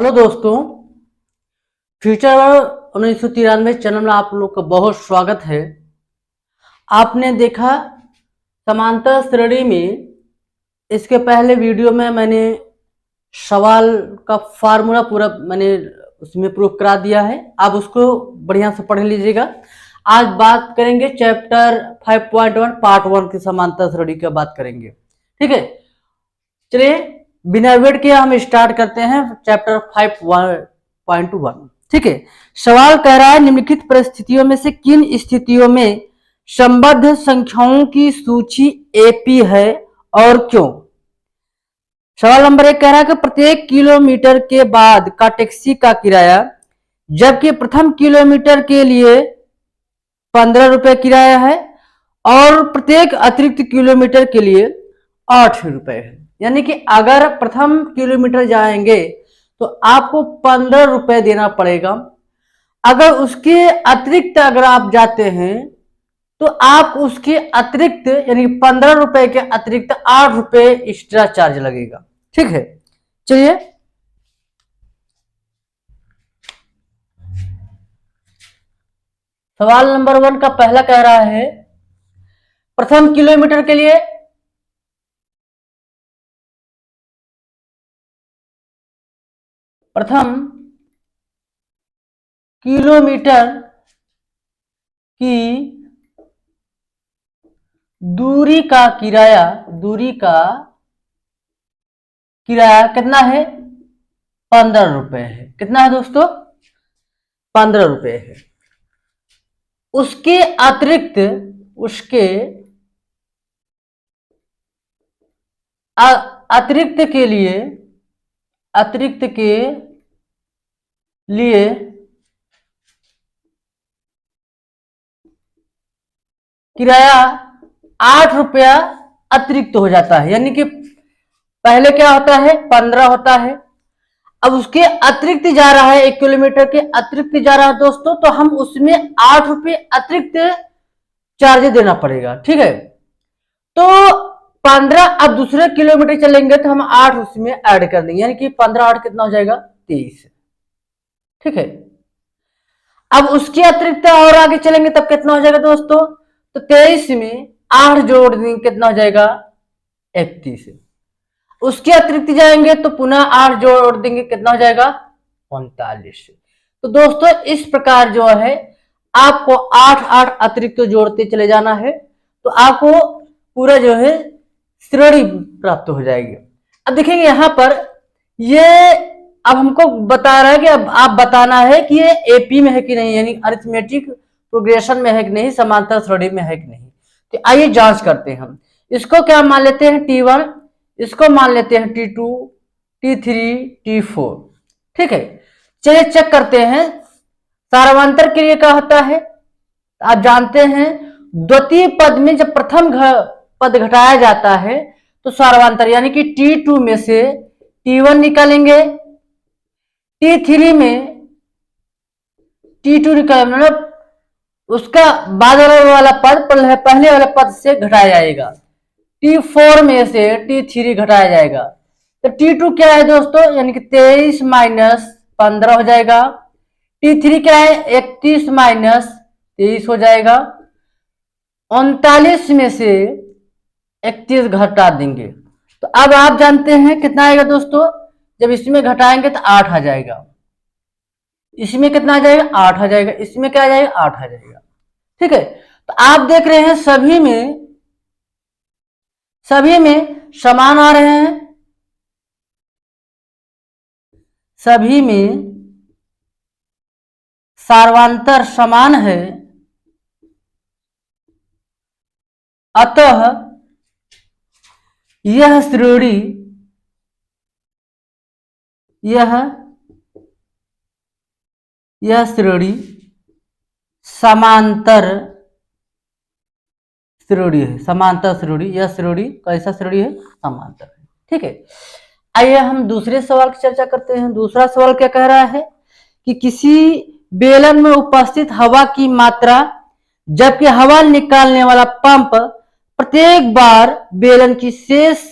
Hello दोस्तों, future 1993 channel में आप लोग का बहुत स्वागत है। आपने देखा समांतर श्रेणी में इसके पहले वीडियो में मैंने सवाल का फार्मूला पूरा मैंने उसमें प्रूफ करा दिया है। आप उसको बढ़िया से पढ़ लीजिएगा। आज बात करेंगे चैप्टर 5.1 पार्ट 1 की समांतर श्रेणी की बात करेंगे। ठीक है, चलिए बिना वेट के हम स्टार्ट करते हैं चैप्टर 5.1। ठीक है, सवाल कह रहा है निम्नलिखित परिस्थितियों में से किन स्थितियों में संबद्ध संख्याओं की सूची एपी है और क्यों। सवाल नंबर 1 कह रहा है कि प्रत्येक किलोमीटर के बाद का टैक्सी का किराया जबकि प्रथम किलोमीटर के लिए 15 रुपए किराया है और प्रत्येक अतिरिक्त किलोमीटर के लिए 8 रुपए है। यानी कि अगर प्रथम किलोमीटर जाएंगे तो आपको 15 रुपए देना पड़ेगा। अगर उसके अतिरिक्त अगर आप जाते हैं तो आप उसके अतिरिक्त यानी 15 रुपए के अतिरिक्त 8 रुपए एक्स्ट्रा चार्ज लगेगा। ठीक है, चलिए सवाल नंबर 1 का पहला कह रहा है प्रथम किलोमीटर के लिए प्रथम किलोमीटर की दूरी का किराया कितना है? 15 रुपए है। कितना है दोस्तों? 15 रुपए है। उसके अतिरिक्त अतिरिक्त के लिए किराया 8 रुपया अतिरिक्त हो जाता है। यानी कि पहले क्या होता है? 15 होता है। अब उसके अतिरिक्त जा रहा है, 1 किलोमीटर के अतिरिक्त जा रहा है दोस्तों, तो हम उसमें 8 रुपये अतिरिक्त चार्ज देना पड़ेगा। ठीक है, तो 15 अब दूसरे किलोमीटर चलेंगे तो हम 8 उसमें ऐड कर देंगे, यानी कि 15 8 कितना हो जाएगा? 23। ठीक है, अब उसके अतिरिक्त और आगे चलेंगे तब कितना हो जाएगा दोस्तों? तो 23 में 8 जोड़ देंगे, कितना हो जाएगा? 31। उसके अतिरिक्त जाएंगे तो पुनः 8 जोड़ देंगे, कितना हो जाएगा? 39। तो दोस्तों इस प्रकार जो है आपको 8 8 अतिरिक्त तो जोड़ते चले जाना है, तो आपको पूरा जो है श्रेणी प्राप्त हो जाएगी। अब देखेंगे यहां पर ये अब हमको बता रहा है कि अब आप बताना है कि ये एपी में है कि नहीं, यानी अरिथमेटिक प्रोग्रेशन में है कि नहीं, समांतर श्रेणी में है कि नहीं। तो आइए जांच करते हैं हम। इसको क्या मान लेते हैं? T1, इसको मान लेते हैं T2, T3, T4। ठीक है, चलिए चेक करते हैं सार्वंतर के लिए क्या होता है। आप जानते हैं द्वितीय पद में जब प्रथम पद घटाया जाता है तो सार्वंतर यानी कि T2 में से T1 निकालेंगे, T3 में T2 निकालेंगे, मतलब उसका बाद वाला पद पहले वाले पद से घटाया जाएगा। T4 में से T3 घटाया जाएगा। तो T2 क्या है दोस्तों? यानी कि 23 माइनस 15 हो जाएगा। T3 क्या है? 31 माइनस 23 हो जाएगा। 39 में से 31 घटा देंगे तो अब आप जानते हैं कितना आएगा दोस्तों? जब इसमें घटाएंगे तो 8 आ जाएगा। इसमें कितना आ जाएगा? 8 आ जाएगा। इसमें क्या आ जाएगा? 8 आ जाएगा। ठीक है, तो आप देख रहे हैं सभी में समान आ रहे हैं, सभी में सार्वंतर समान है, अतः यह श्रेणी समांतर श्रेणी है। समांतर श्रेणी, यह श्रेणी कैसा श्रेणी है? समांतर है। ठीक है, आइए हम दूसरे सवाल की चर्चा करते हैं। दूसरा सवाल क्या कह रहा है कि किसी बेलन में उपस्थित हवा की मात्रा जबकि हवा निकालने वाला पंप प्रत्येक बार बेलन की शेष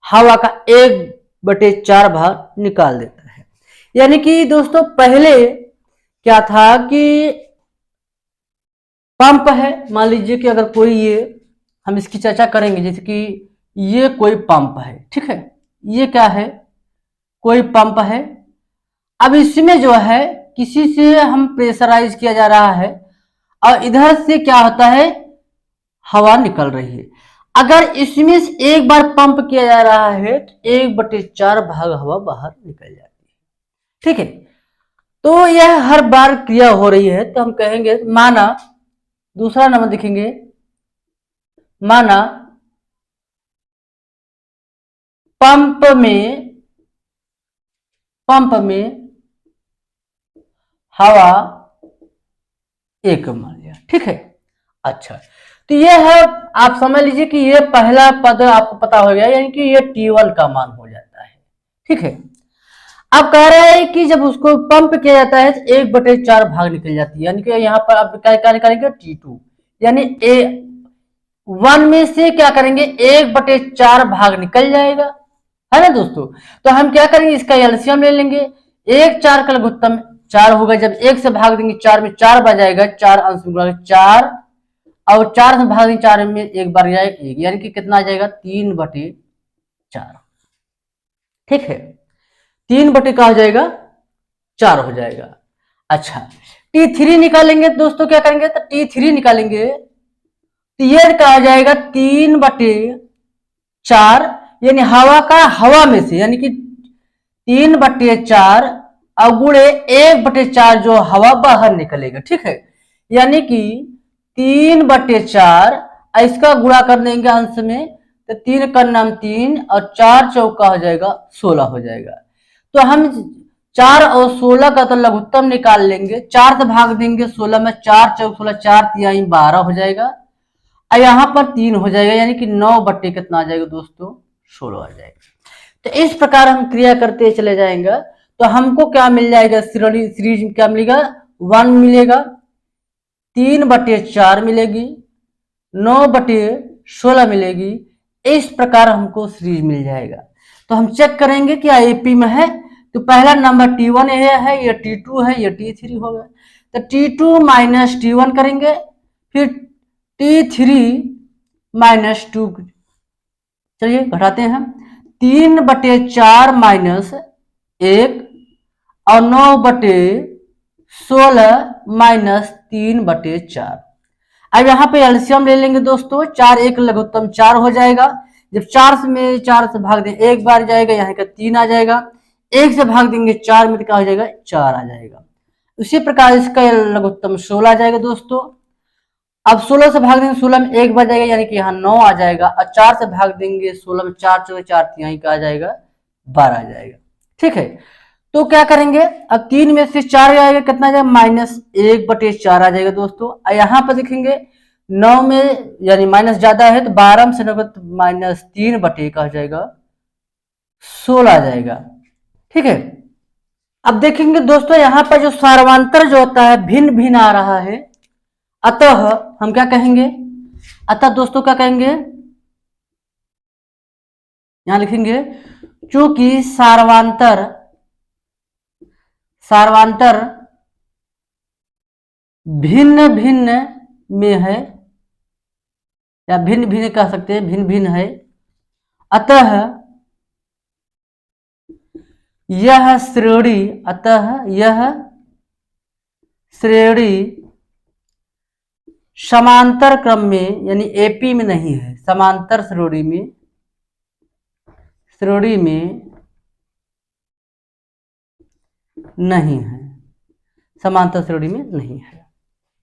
हवा का 1/4 भाग निकाल देता है। यानी कि दोस्तों पहले क्या था कि पंप है, मान लीजिए कि अगर कोई ये, हम इसकी चर्चा करेंगे, जैसे कि ये कोई पंप है, ठीक है, ये क्या है, कोई पंप है। अब इसमें जो है किसी से हम प्रेशराइज किया जा रहा है और इधर से क्या होता है, हवा निकल रही है। अगर इसमें से एक बार पंप किया जा रहा है तो 1/4 भाग हवा बाहर निकल जाती है, ठीक है। तो यह हर बार क्रिया हो रही है, तो हम कहेंगे माना, दूसरा नंबर देखेंगे, माना पंप में हवा एक मान लिया, ठीक है। अच्छा, तो ये है, आप समझ लीजिए कि ये पहला पद आपको पता हो गया, यानी कि ये T1 का मान हो जाता है, ठीक है। अब कह रहा है कि जब उसको पंप किया जाता है तो 1/4 भाग निकल जाती है, यानी कि यहाँ पर आप क्या निकालेंगे, T2, यानी A1 में से क्या करेंगे, 1/4 भाग निकल जाएगा, है ना दोस्तों। तो हम क्या करेंगे, इसका एलसीएम ले लेंगे। 1/4 का लघुत्तम 4 होगा, जब 1 से भाग देंगे 4 में 4 बार जाएगा, 4 अंश में गुणा 4, और 4 से भाग देंगे 4 में एक बार जाएगा 1, यानी कि कितना आ जाएगा, 3/4, ठीक है। 3 का हो जाएगा 4 हो जाएगा। अच्छा, T3 निकालेंगे दोस्तों, क्या करेंगे, तो T3 निकालेंगे तो ये क्या हो जाएगा, 3/4, यानी हवा का हवा में से, यानी कि 3/4 अगुणे 1/4 जो हवा बाहर निकलेगा, ठीक है। यानी कि 3/4, इसका गुणा कर देंगे अंश में, तो 3 का नाम 3 और 4 चौका हो जाएगा 16 हो जाएगा। तो हम 4 और 16 का तो लघुत्तम निकाल लेंगे, 4 से भाग देंगे 16 में, 4 चौक 16, 4 तिहाई 12 हो जाएगा, और यहाँ पर 3 हो जाएगा, यानी कि 9 कितना आ जाएगा दोस्तों, 16 आ जाएगा। तो इस प्रकार हम क्रिया करते चले जाएंगे, तो हमको क्या मिल जाएगा, सीरीज क्या मिलेगा, 1 मिलेगा, 3/4 मिलेगी, 9/16 मिलेगी। इस प्रकार हमको सीरीज मिल जाएगा। तो हम चेक करेंगे कि एपी में है, तो पहला नंबर T1 है, ये T2 है, ये T3 होगा। तो T2 माइनस T1 करेंगे, फिर T3 माइनस 2, चलिए घटाते हैं, 3/4 माइनस 1 और 9/16 माइनस 3/4। अब यहाँ पे एलसीएम ले लेंगे दोस्तों, 4 1 लघुत्तम 4 हो जाएगा, जब 4 में 4 से भाग दें एक बार जाएगा, यहाँ का 3 आ जाएगा, 1 से भाग देंगे 4 में, तो क्या हो जाएगा, 4 आ जाएगा। उसी प्रकार इसका लघुत्तम 16 आ जाएगा दोस्तों। अब 16 से भाग देंगे 16 में एक बार जाएगा, यानी कि यहाँ 9 आ जाएगा, और 4 से भाग देंगे 16 में, 4 चौके 4 तिहाई का आ जाएगा 12 आ जाएगा, ठीक है। तो क्या करेंगे, अब 3 में से 4 जाएगा, कितना जाएगा, -1/4 आ जाएगा दोस्तों। यहाँ पर देखेंगे 9 में यानी माइनस ज्यादा है, तो 12 में से -3 का हो जाएगा 16 आ जाएगा, ठीक है। अब देखेंगे दोस्तों, यहाँ पर जो सार्वंतर जो होता है भिन्न भिन्न आ रहा है, अतः हम क्या कहेंगे, अतः दोस्तों क्या कहेंगे, यहां लिखेंगे, चूंकि सार्वंतर सार्वंतर भिन्न भिन्न में है, या भिन्न भिन्न कह सकते हैं, भिन्न भिन्न है, अतः यह श्रेणी, अतः यह श्रेणी समांतर क्रम में, यानी एपी में नहीं है, समांतर श्रेणी में नहीं है, समांतर श्रेणी में नहीं है।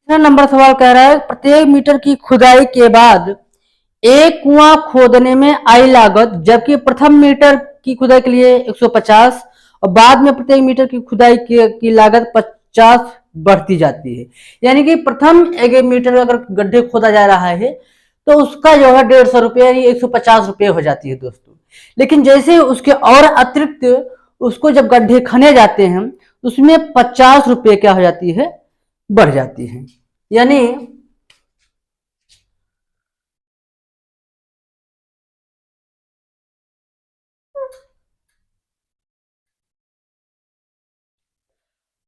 तीसरा नंबर सवाल कह रहा है, प्रत्येक मीटर की खुदाई के बाद एक कुआं खोदने में आई लागत, जबकि प्रथम मीटर की खुदाई के लिए 150 और बाद में प्रत्येक मीटर की खुदाई की लागत 50 बढ़ती जाती है। यानी कि प्रथम 1 मीटर अगर गड्ढे खोदा जा रहा है तो उसका जो है 150 रुपये यानी 150 रुपये हो जाती है दोस्तों। लेकिन जैसे उसके और अतिरिक्त उसको जब गड्ढे खने जाते हैं उसमें 50 रुपये क्या हो जाती है, बढ़ जाती है। यानी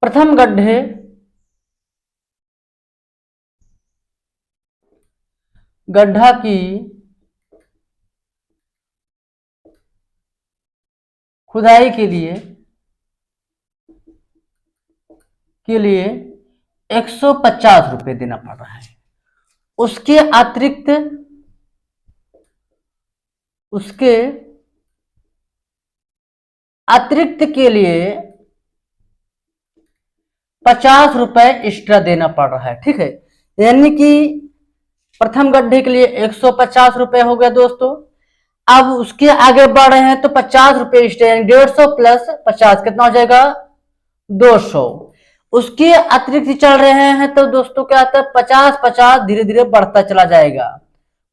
प्रथम गड्ढा की खुदाई के लिए 150 रुपए देना पड़ रहा है। उसके अतिरिक्त के लिए 50 रुपए एक्स्ट्रा देना पड़ रहा है। ठीक है, यानी कि प्रथम गड्ढे के लिए 150 रुपए हो गया दोस्तों। अब उसके आगे बढ़ रहे हैं तो 50 रुपए एक्स्ट्रा, यानी 150 प्लस 50 कितना हो जाएगा 200। उसके अतिरिक्त चल रहे हैं तो दोस्तों क्या आता है 50-50 धीरे धीरे बढ़ता चला जाएगा,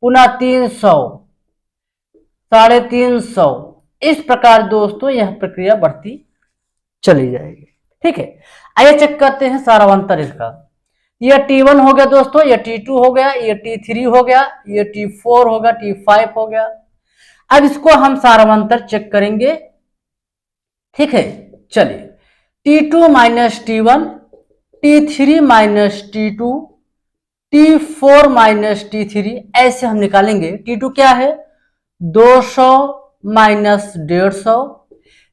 पुनः 300, 350। इस प्रकार दोस्तों यह प्रक्रिया बढ़ती चली जाएगी। ठीक है, आइए चेक करते हैं सारांतर इसका। यह T1 हो गया दोस्तों, यह T2 हो गया, यह T3 हो गया, यह T4 हो गया, T5 हो गया। अब इसको हम सारांतर चेक करेंगे। ठीक है, चलिए T2 minus T1, T3 minus T2, T4 minus T3, ऐसे हम निकालेंगे। T2 क्या है 200 माइनस 150,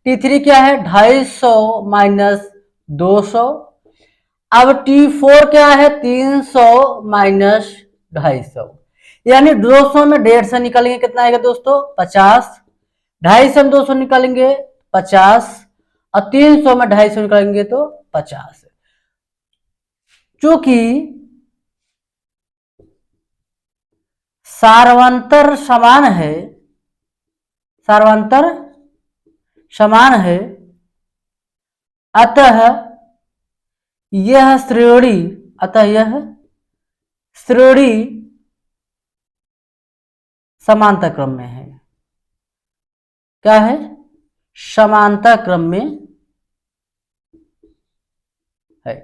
T3 क्या है 250 माइनस 200। अब T4 क्या है 300 माइनस 250, यानी 200 में 150 निकालेंगे कितना आएगा दोस्तों 50, 250 में 200 निकालेंगे 50, और 300 में 250 निकालेंगे तो 50। चूंकि सारांतर समान है, अतः यह श्रेणी समांतर क्रम में है। क्या है समांतर क्रम में है।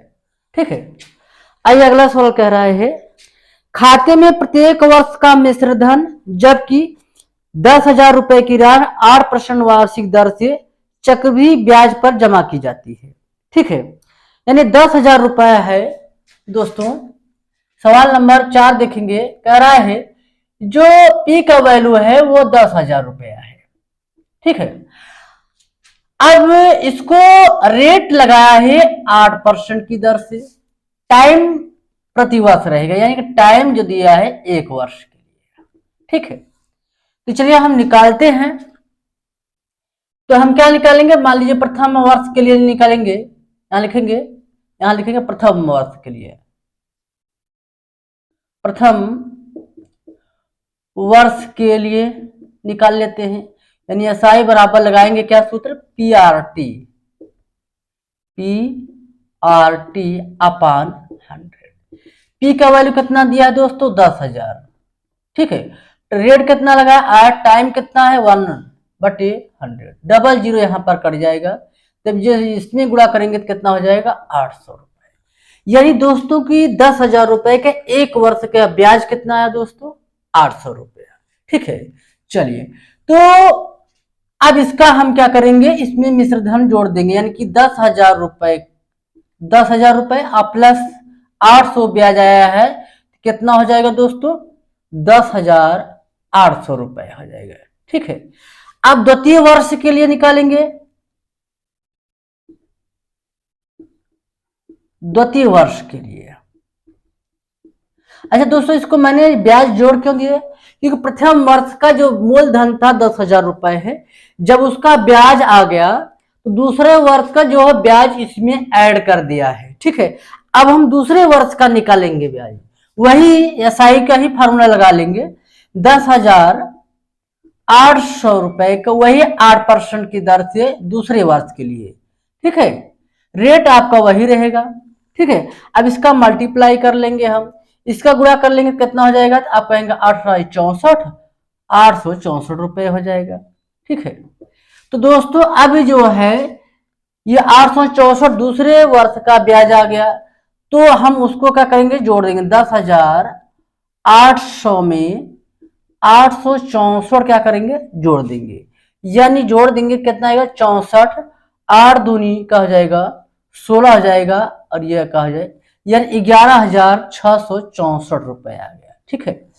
ठीक है, आइए अगला सवाल कह रहा है खाते में प्रत्येक वर्ष का मिश्र धन जबकि 10,000 रुपए की ऋण 8% वार्षिक दर से चक्रवृद्धि ब्याज पर जमा की जाती है। ठीक है, यानी 10,000 रुपए है दोस्तों। सवाल नंबर 4 देखेंगे, कह रहा है जो पी का वैल्यू है वो 10,000 रुपया है। ठीक है, अब इसको रेट लगाया है 8% की दर से, टाइम प्रतिवर्ष रहेगा, यानी कि टाइम जो दिया है 1 वर्ष के लिए। ठीक है, तो चलिए हम निकालते हैं। तो हम क्या निकालेंगे, मान लीजिए प्रथम वर्ष के लिए निकालेंगे, यहां लिखेंगे प्रथम वर्ष के लिए, प्रथम वर्ष के लिए निकाल लेते हैं। यानी SI बराबर लगाएंगे क्या सूत्र PRT अपान 100। पी का वैल्यू कितना दिया है दोस्तों 10,000। ठीक है, रेट कितना लगा, टाइम कितना है 1/100, डबल जीरो यहां पर कट जाएगा, तब जो इसमें गुणा करेंगे तो कितना हो जाएगा 800 रुपए। यानी दोस्तों की 10,000 रुपए के 1 वर्ष का ब्याज कितना है दोस्तों 800 रुपया। ठीक है, चलिए तो अब इसका हम क्या करेंगे, इसमें मिश्र धन जोड़ देंगे, यानी कि 10,000 रुपए प्लस 800 ब्याज आया है, कितना हो जाएगा दोस्तों 10,800 रुपए हो जाएगा। ठीक है, अब द्वितीय वर्ष के लिए निकालेंगे, द्वितीय वर्ष के लिए। अच्छा दोस्तों, इसको मैंने ब्याज जोड़ क्यों दिया, क्योंकि प्रथम वर्ष का जो मूलधन था 10,000 रुपए है, जब उसका ब्याज आ गया तो दूसरे वर्ष का जो है ब्याज इसमें ऐड कर दिया है। ठीक है, अब हम दूसरे वर्ष का निकालेंगे ब्याज, वही SI का ही फार्मूला लगा लेंगे, 10,800 रुपए का वही 8% की दर से दूसरे वर्ष के लिए। ठीक है, रेट आपका वही रहेगा। ठीक है, अब इसका मल्टीप्लाई कर लेंगे, हम इसका गुणा कर लेंगे, कितना हो जाएगा, तो आप कहेंगे 864 रुपए हो जाएगा। ठीक है, तो दोस्तों अब जो है ये 864 दूसरे वर्ष का ब्याज आ गया, तो हम उसको क्या करेंगे जोड़ देंगे, 10,800 में 864 क्या करेंगे जोड़ देंगे, यानी जोड़ देंगे कितना आएगा 64, 8 दूनी का हो जाएगा 16 हो जाएगा और यह कहा जाए यानी 11,664 रुपए आ गया। ठीक है,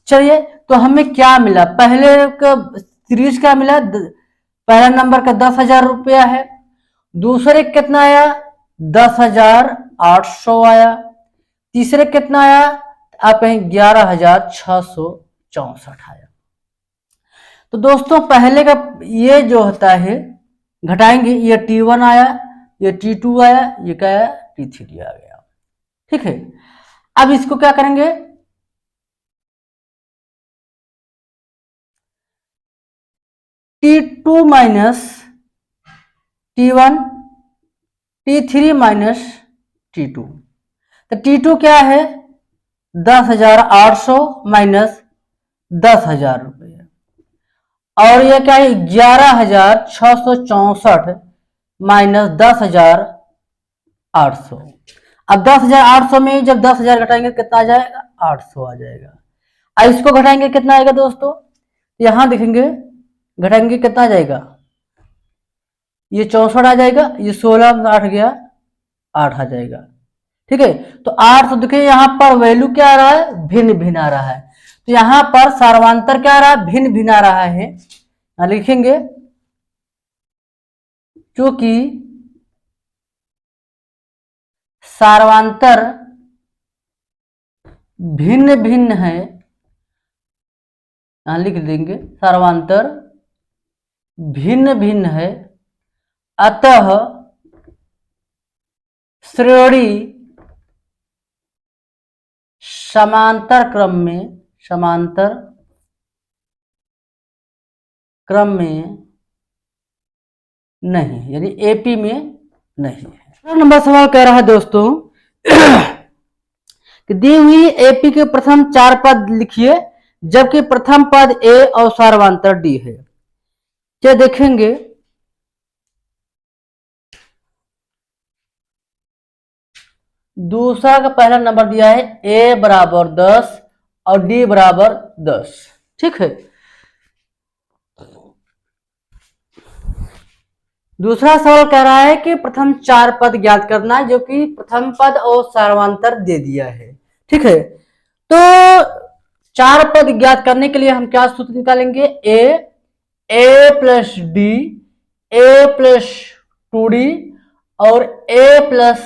चलिए तो हमें क्या मिला, पहले का सीरीज क्या मिला, पहला नंबर का 10,000 रुपया है, दूसरे कितना आया 10,800 आया, तीसरे कितना आया आप कहें 11,664 आया। तो दोस्तों पहले का ये जो होता है घटाएंगे, ये T1 आया, ये T2 आया, ये क्या आया T3 आ गया। ठीक है, अब इसको क्या करेंगे, T2 minus T1, T3 minus T2। तो T2 क्या है 10,800 माइनस 10,000 रुपये और यह क्या है 11,664 माइनस 10,800। अब 10,800 में जब 10,000 घटाएंगे कितना आ जाएगा 800 आ जाएगा। अब इसको घटाएंगे कितना आएगा दोस्तों, यहां देखेंगे घटाएंगे कितना आ जाएगा, ये 64 आ जाएगा, ये 16 में 8 गया 8 आ जाएगा। ठीक है, तो 8 तो देखिए यहां पर वैल्यू क्या आ रहा है भिन्न भिन्न आ रहा है, तो यहां पर सार्वंतर क्या आ रहा है भिन्न भिन्न आ रहा है, लिखेंगे क्योंकि सार्वंतर भिन्न भिन्न है, यहां लिख देंगे सार्वंतर भिन्न भिन्न है, अतः श्रेणी समांतर क्रम में नहीं, यानी एपी में नहीं है। नंबर सवाल कह रहा है दोस्तों कि दी हुई एपी के प्रथम 4 पद लिखिए जबकि प्रथम पद ए और सार्वंतर डी है। क्या देखेंगे, दूसरा का पहला नंबर दिया है ए बराबर 10 और डी बराबर 10। ठीक है, दूसरा सवाल कह रहा है कि प्रथम 4 पद ज्ञात करना जो कि प्रथम पद और सार्वंतर दे दिया है। ठीक है, तो 4 पद ज्ञात करने के लिए हम क्या सूत्र निकालेंगे, ए प्लस डी, ए प्लस 2d और ए प्लस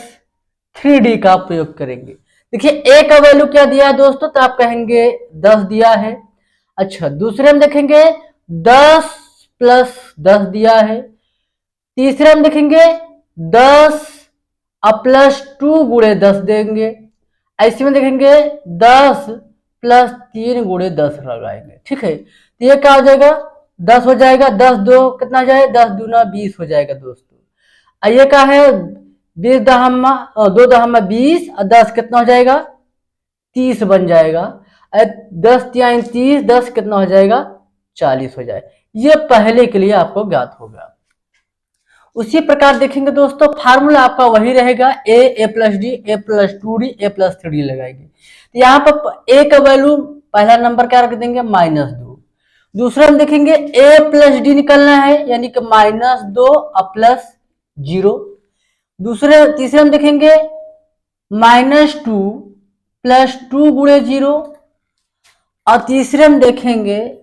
3d का प्रयोग करेंगे। देखिए ए का वैल्यू क्या दिया है दोस्तों, तो आप कहेंगे 10 दिया है। अच्छा, दूसरे में देखेंगे 10 प्लस 10 दिया है, तीसरे में देखेंगे 10 प्लस 2 गुणे 10 देंगे, ऐसे में देखेंगे 10 प्लस 3 गुणे 10 लगाएंगे। ठीक है, तो ये क्या हो जाएगा 10 हो जाएगा, 10 2 कितना जाएगा 10 दूना 20 हो जाएगा दोस्तों। ये क्या है 20 दहम्मा 2 दहम्मा 20 और 10 कितना हो जाएगा 30 बन जाएगा, 10 3 30, 10 कितना हो जाएगा 40 हो जाएगा। ये पहले के लिए आपको ज्ञात होगा। उसी प्रकार देखेंगे दोस्तों फार्मूला आपका वही रहेगा, ए प्लस डी, ए प्लस 2d, ए प्लस 3d लगाएंगे। तो यहाँ पर ए का वैल्यू पहला नंबर क्या रख देंगे -2, दूसरा हम देखेंगे ए प्लस डी निकलना है यानी कि -2 और प्लस 0, तीसरे हम देखेंगे -2 प्लस 2 गुणे 0 और तीसरे हम देखेंगे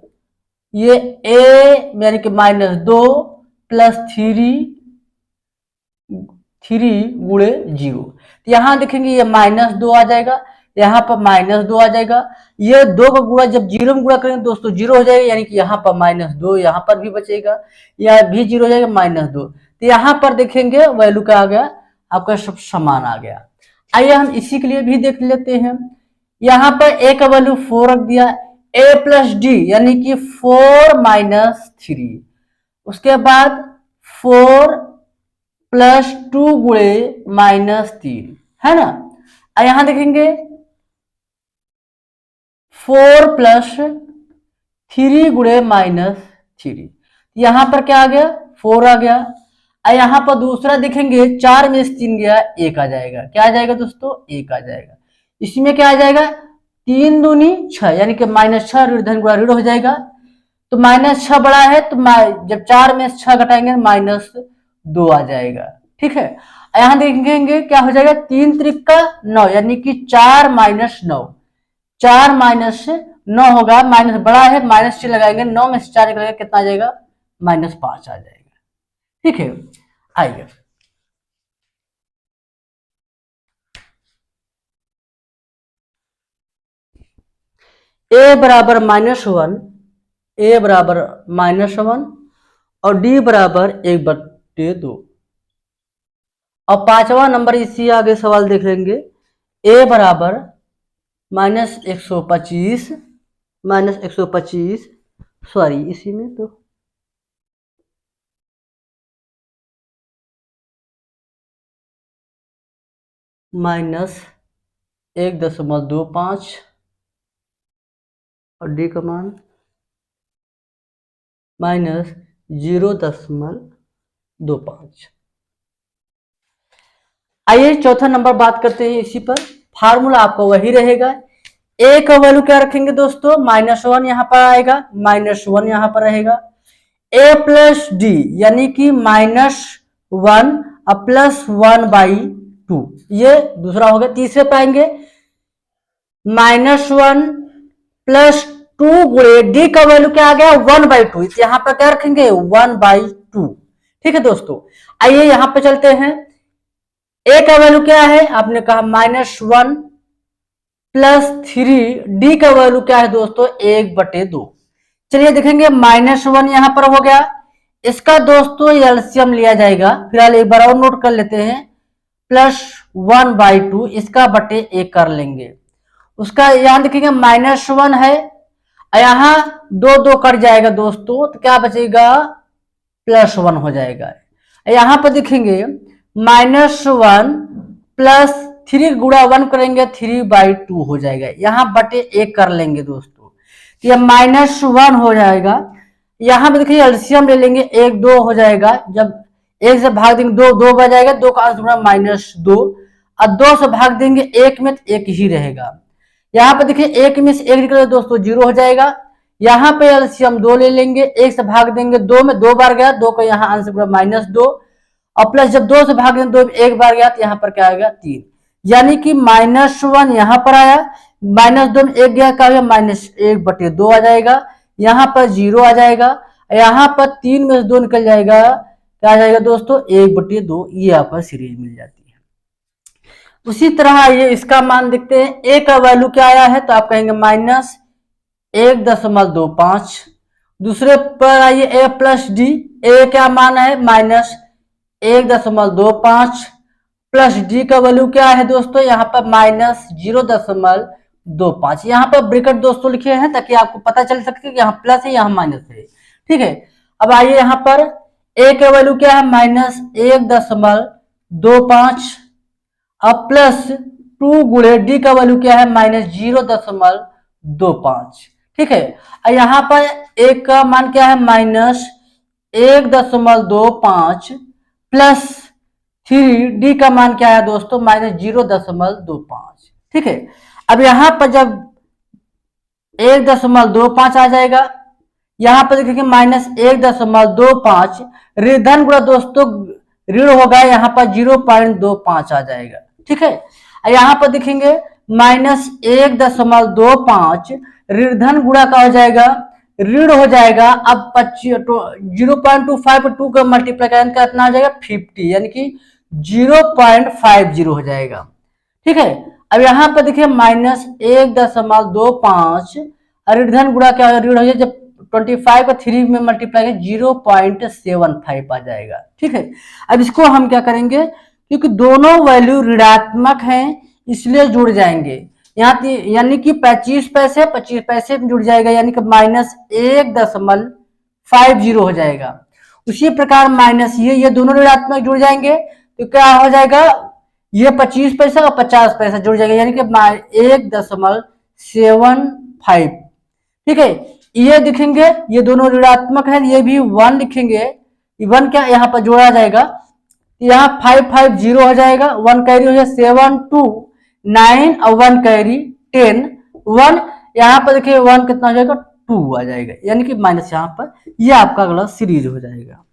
ये ए यानी कि -2 प्लस 3 गुणे 0। तो यहां देखेंगे ये -2 आ जाएगा, यहाँ पर -2 आ जाएगा, ये 2 का गुणा जब 0 में गुणा करेंगे दोस्तों 0 हो जाएगा, यानी कि यहाँ पर -2 यहाँ पर भी बचेगा, यह भी 0 हो जाएगा -2। तो यहाँ पर देखेंगे वैल्यू क्या आ गया आपका सब समान आ गया। आइए हम इसी के लिए भी देख लेते हैं, यहाँ पर ए का वैल्यू 4 रख दिया, ए प्लस डी यानी कि 4 - 3, उसके बाद 4 प्लस 2 गुणे -3 है ना। यहां देखेंगे 4 प्लस 3 गुणे -3, यहां पर क्या आ गया 4 आ गया। यहां पर दूसरा देखेंगे 4 में से 3 गया 1 आ जाएगा, क्या आ जाएगा दोस्तों 1 आ जाएगा। इसमें क्या आ जाएगा 3 दूनी 6 यानी कि -6 धन गुणा ऋण हो जाएगा, तो -6 बड़ा है तो जब 4 में से 6 घटाएंगे -2 आ जाएगा। ठीक है, यहां देखेंगे क्या हो जाएगा, 3 त्रिक का 9 यानी कि 4 माइनस 9, 4 माइनस 9 होगा, माइनस बड़ा है माइनस से लगाएंगे, 9 में से 4 निकलेगा कितना आ जाएगा, -5 आ जाएगा। ठीक है, आइए a बराबर -1, a बराबर -1 और d बराबर 1/2। और 5वां नंबर इसी आगे सवाल देख लेंगे, a बराबर -125, -125 सॉरी इसी में तो -1.25 और डी का मान -0.25। आइए चौथा नंबर बात करते हैं इसी पर। फार्मूला आपका वही रहेगा, ए का वैल्यू क्या रखेंगे दोस्तों, -1 यहां पर आएगा, -1 यहां पर रहेगा, a प्लस डी यानी कि -1 और +1/2, ये दूसरा हो गया। तीसरे पे आएंगे -1 +2 गुणे डी का वैल्यू क्या आ गया, 1/2, यहां पर क्या रखेंगे 1/2। ठीक है दोस्तों, आइए यहां पे चलते हैं, ए का वैल्यू क्या है, आपने कहा -1 +3, डी का वैल्यू क्या है दोस्तों 1/2। चलिए देखेंगे -1 यहां पर हो गया, इसका दोस्तों एलसीएम लिया जाएगा, फिलहाल एक बार और नोट कर लेते हैं, +1/2 इसका बटे 1 कर लेंगे, उसका यहां देखेंगे -1 है, यहां 2 कट जाएगा दोस्तों, तो क्या बचेगा +1 हो जाएगा। यहां पर देखेंगे -1 +3 गुणा 1 करेंगे 3/2 हो जाएगा, यहां बटे 1 कर लेंगे दोस्तों, तो यह -1 हो जाएगा। यहां पे देखिए एलसीएम ले लेंगे, 1 2 हो जाएगा, जब 1 से भाग देंगे 2 2 बच जाएगा, 2 का अंश गुणा -2, और 2 से भाग देंगे 1 में तो 1 ही रहेगा। यहाँ पे देखिए 1 में से 1 निकले दोस्तों 0 हो जाएगा। यहाँ पे एलसीएम 2 ले लेंगे, 1 से भाग देंगे 2 में 2 बार गया, 2 का यहाँ अंश गुणा -2, और प्लस जब 2 से भाग देंगे 2 में 1 बार गया तो यहाँ पर क्या आएगा 3, यानी कि -1 यहाँ पर आया, -2 में 1 गया, क्या -1/2 आ जाएगा, यहाँ पर 0 आ जाएगा, यहाँ पर 3 में से 2 निकल जाएगा, क्या आ जाएगा दोस्तों 1/2, ये आपका सीरीज मिल जाती है। उसी तरह ये इसका मान देखते हैं, ए का वैल्यू क्या आया है, तो आप कहेंगे -1.25। दूसरे पर आइए ए प्लस डी, ए क्या मान है -1.25 प्लस डी का वैल्यू क्या है दोस्तों, यहाँ पर -0.25। यहाँ पर ब्रैकेट दोस्तों लिखे हैं ताकि आपको पता चल सके कि यहाँ प्लस है यहाँ माइनस है। ठीक है, अब आइए यहाँ पर ए का वैल्यू क्या है -1.25 अब +2 गुणे डी का वैल्यू क्या है -0.25। ठीक है, यहाँ पर एक का मान क्या है -1.25 +3 डी का मान क्या है दोस्तों -0.25। ठीक है, अब यहाँ पर जब 1.25 आ जाएगा, यहाँ पर देखेंगे -1.25 ऋण गुणा दोस्तों ऋण होगा, यहाँ पर 0.25 आ जाएगा। ठीक है, यहाँ पर देखेंगे -1.25 ऋण गुणा का हो जाएगा ऋण हो जाएगा, अब 0.25 2 का मल्टीप्लाई करेंगे कितना आ जाएगा 50, यानी कि 0.50 हो जाएगा। ठीक है, अब यहाँ पर देखिए -1.25 ऋण गुणा क्या हो ऋण हो जाएगा, जब 25 का 3 में मल्टीप्लाई 0.75 आ जाएगा। ठीक है, अब इसको हम क्या करेंगे, क्योंकि दोनों वैल्यू ऋणात्मक हैं इसलिए जुड़ जाएंगे, यहाँ यानी कि 25 पैसे में जुड़ जाएगा, यानी कि -1.50 हो जाएगा। उसी प्रकार माइनस ये दोनों ऋणात्मक जुड़ जाएंगे तो क्या हो जाएगा, ये 25 पैसा और 50 पैसा जुड़ जाएगा, यानी कि 1.75। ठीक है, ये दिखेंगे ये दोनों ऋणात्मक है, ये भी 1 लिखेंगे, 1 क्या यहाँ पर जोड़ा जाएगा, यहाँ 550 हो जाएगा, 1 कैरी हो जाएगा 7 2 9 और 1 कैरी 10 1, यहाँ पर देखिए 1 कितना हो जाएगा 2 आ जाएगा, यानी कि माइनस यहाँ पर, ये आपका अगला सीरीज हो जाएगा।